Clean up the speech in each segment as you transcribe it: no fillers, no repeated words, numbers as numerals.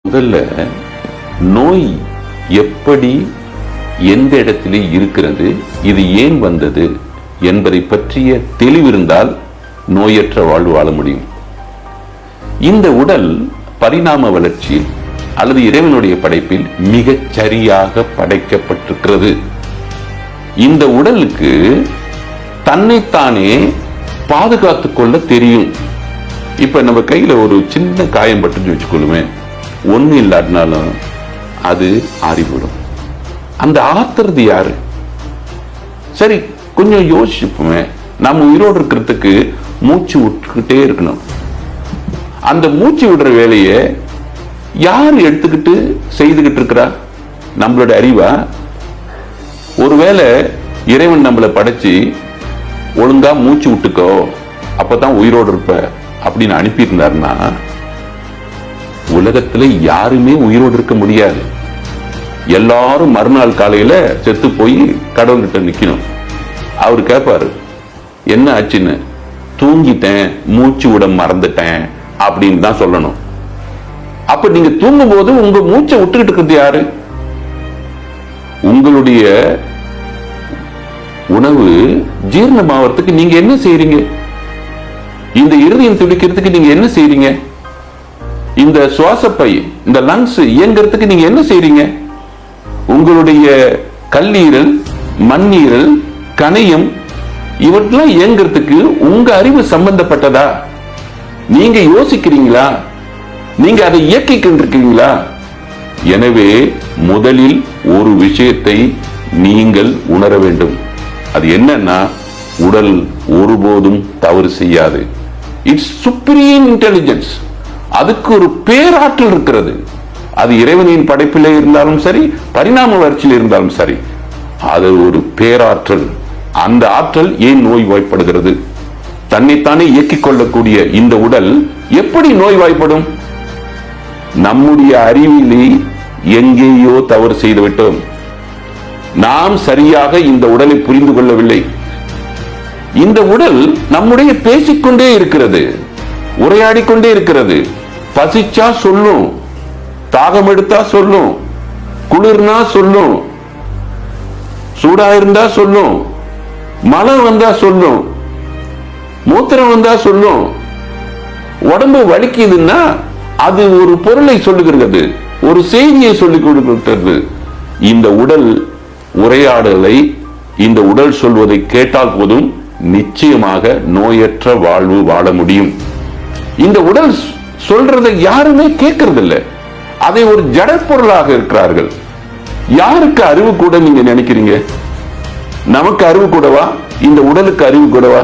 முதல்ல நோய் எப்படி எந்த இடத்திலே இருக்கிறது, இது ஏன் வந்தது என்பதை பற்றிய தெளிவிருந்தால் நோயற்ற வாழ்வு வாழ முடியும். இந்த உடல் பரிணாம வளர்ச்சியில் அல்லது இறைவனுடைய படைப்பில் மிகச் சரியாக படைக்கப்பட்டிருக்கிறது. இந்த உடலுக்கு தன்னைத்தானே பாதுகாத்துக் கொள்ள தெரியும். இப்ப நம்ம கையில ஒரு சின்ன காயம் பட்டு வச்சுக்கொள்ளுமே, ஒண்ணு இல்லாட்டினாலும் அது ஆறிவிடும். அந்த ஆத்துறது யாரு? சரி, கொஞ்சம் யோசிச்சுப்போமே. நம்ம உயிரோடு இருக்கிறதுக்கு மூச்சு விட்டுக்கிட்டே இருக்கணும். அந்த மூச்சு விடுற வேலையை யார் எடுத்துக்கிட்டு செய்துகிட்டு இருக்கிறா? நம்மளோட அறிவா? ஒருவேளை இறைவன் நம்மளை படைச்சு ஒழுங்கா மூச்சு விட்டுக்கோ அப்பதான் உயிரோடு இருப்ப அப்படின்னு அனுப்பியிருந்தாருன்னா உலகத்துல யாருமே உயிரோடு இருக்க முடியாது. எல்லாரும் மறுநாள் காலையில செத்து போய் கடவுள்கிட்ட நிக்கணும். அவரு கேட்பாரு, என்ன ஆச்சுன்னு. தூங்கிட்டேன், மூச்சு விட மறந்துட்டேன் அப்படின்னு தான் சொல்லணும். அப்ப நீங்க தூங்கும் போது உங்க மூச்சை விட்டுக்கிட்டு இருக்கிறது யாரு? உங்களுடைய உணவு ஜீரணமாவதுக்கு நீங்க என்ன செய்றீங்க? இந்த இருதயம் துடிக்கிறதுக்கு நீங்க என்ன செய்றீங்க? இந்த சுவாசப்பை, இந்த லங்ஸ் இயங்குறதுக்கு நீங்க என்ன செய்றீங்க? உங்களுடைய கல்லீரல், மண்ணீரல், கணையம் இவற்றெல்லாம் இயங்குறதுக்கு உங்க அறிவு சம்பந்தப்பட்டதா? நீங்க யோசிக்கிறீங்களா? நீங்க அதை இயக்கிக்கிட்டு இருக்கீங்களா? எனவே முதலில் ஒரு விஷயத்தை நீங்கள் உணர வேண்டும். அது என்னன்னா, உடல் ஒருபோதும் தவறு செய்யாது. It's supreme intelligence. அதுக்கு ஒரு பேராற்றல் இருக்கிறது. அது இறைவனின் படைப்பிலே இருந்தாலும் சரி, பரிணாம வளர்ச்சியில் இருந்தாலும் சரி, அது ஒரு பேராற்றல். அந்த ஆற்றல் ஏன் நோய்வாய்ப்படுகிறது? தன்னைத்தானே இயக்கிக் கொள்ளக்கூடிய இந்த உடல் எப்படி நோய்வாய்ப்படும்? நம்முடைய அறிவிலே எங்கேயோ தவறு செய்துவிட்டோம். நாம் சரியாக இந்த உடலை புரிந்து கொள்ளவில்லை. இந்த உடல் நம்முடைய பேசிக்கொண்டே இருக்கிறது, உரையாடிக்கொண்டே இருக்கிறது. பசிச்சா சொல்லும், தாகம் எடுத்தா சொல்லும், குளிர்னா சொல்லும், சூடா இருந்தா சொல்லும், மலம் வந்தா சொல்லும், மூத்திரம் வந்தா சொல்லும். உடம்பு வலிக்குதுன்னா அது ஒரு பொருளை சொல்லுகிறது, ஒரு செய்தியை சொல்லிக் கொடுக்கிறது. இந்த உடல் உரையாடலை, இந்த உடல் சொல்வதை கேட்டால் போதும் நிச்சயமாக நோயற்ற வாழ்வு வாழ முடியும். இந்த உடல் சொல்றதை யாருமே கேட்கறது இல்லை. அதை ஒரு ஜட பொருளாக இருக்கிறார்கள். யாருக்கு அறிவு கூட நீங்க நினைக்கிறீங்க? நமக்கு அறிவு கூடவா? இந்த உடலுக்கு அறிவு கூடவா?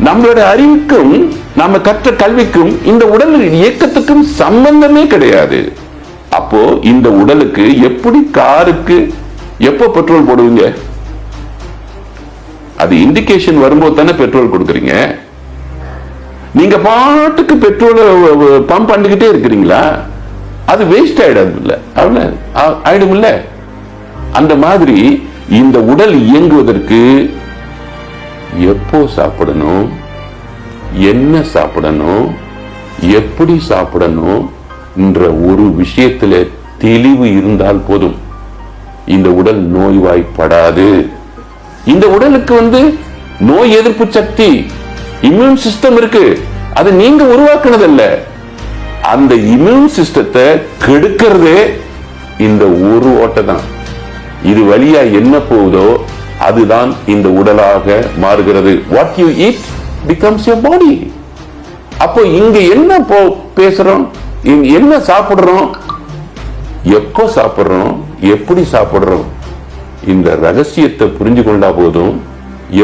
நம்மளோட அறிவுக்கும் நம்ம கற்ற கல்விக்கும் இந்த உடல் இயக்கத்துக்கும் சம்பந்தமே கிடையாது. அப்போ இந்த உடலுக்கு எப்படி காருக்கு எப்போ பெட்ரோல் போடுவீங்க? அது இண்டிகேஷன் வரும்போது தானே பெட்ரோல் கொடுக்குறீங்க. நீங்க பாட்டுக்கு பெட்ரோல் பம்ப் பண்ணிக்கிட்டே இருக்கிறீங்களா? அது வேஸ்ட் ஆயிடாது இல்ல? ஆயிடும் இல்ல? அந்த மாதிரி இந்த உடல் இயங்குவதற்கு எப்போ சாப்பிடணும், என்ன சாப்பிடணும், எப்படி சாப்பிடணும் என்ற ஒரு விஷயத்துல தெளிவு இருந்தால் போதும். இந்த உடல் நோய்வாய்ப்படாது. இந்த உடலுக்கு நோய் எதிர்ப்பு சக்தி, இம்யூன் சிஸ்டம் இருக்கு. அது நீங்க உருவாக்குனதல்ல. அந்த இம்யூன் சிஸ்டத்தை கெடுக்கிறதே இந்த ஒரு ஓட்டை தான். இது வழியா என்ன போகுதோ அதுதான் இந்த உடலாக மாறுகிறது. What you eat becomes your body. அப்போ இங்க என்ன பேசுறோம், என்ன சாப்பிடுறோம், எப்போ சாப்பிடுறோம், எப்படி சாப்பிடுறோம், இந்த ரகசியத்தை புரிஞ்சு கொண்டா போதும்.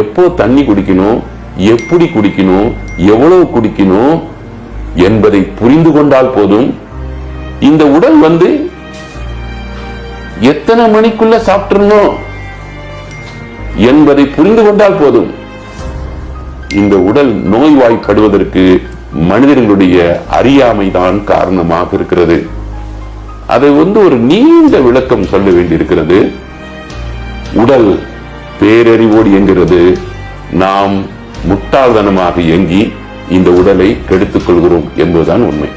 எப்போ தண்ணி குடிக்கணும், எப்படி குடிக்கணும், எவ்வளவு குடிக்கணும் என்பதை புரிந்து கொண்டால் போதும். இந்த உடல் எத்தனை மணிக்குள்ள சாப்பிட்டுறணும் என்பதை புரிந்து கொண்டால் போதும். இந்த உடல் நோய்வாய்ப்படுவதற்கு மனிதர்களுடைய அறியாமைதான் காரணமாக இருக்கிறது. அதை ஒரு நீண்ட விளக்கம் சொல்ல வேண்டியிருக்கிறது. உடல் பேரறிவோடு இயங்குகிறது. நாம் முட்டாள்தனமாக இயங்கி இந்த உடலை கெடுத்துக் கொள்கிறோம் என்பதுதான் உண்மை.